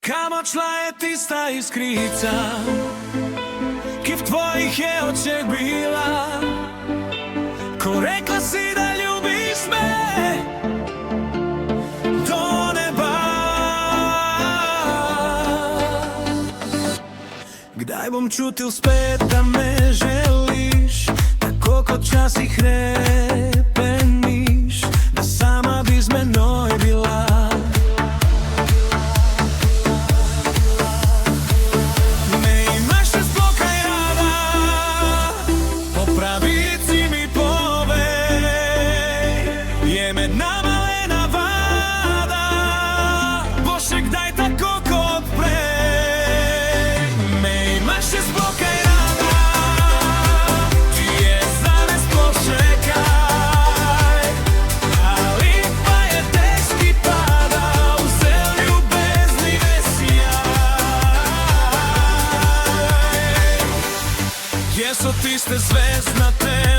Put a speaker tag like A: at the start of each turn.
A: Kamo šla je tista iskrica, ki v tvojih je očeh bila, ko rekla si, da ljubiš me do neba. Kdaj bom čutil spet, da me želiš, tako kot včasih hrepeniš, da sama bi z menoj bila. Je med nama le navada, bo še kdaj tako kot prej? Me imaš še sploh kaj rada? Ti je zame sploh še kaj? Ali pa je dež, ki pada, vzel ljubezni ves sijaj? Kje so tiste zvezdnate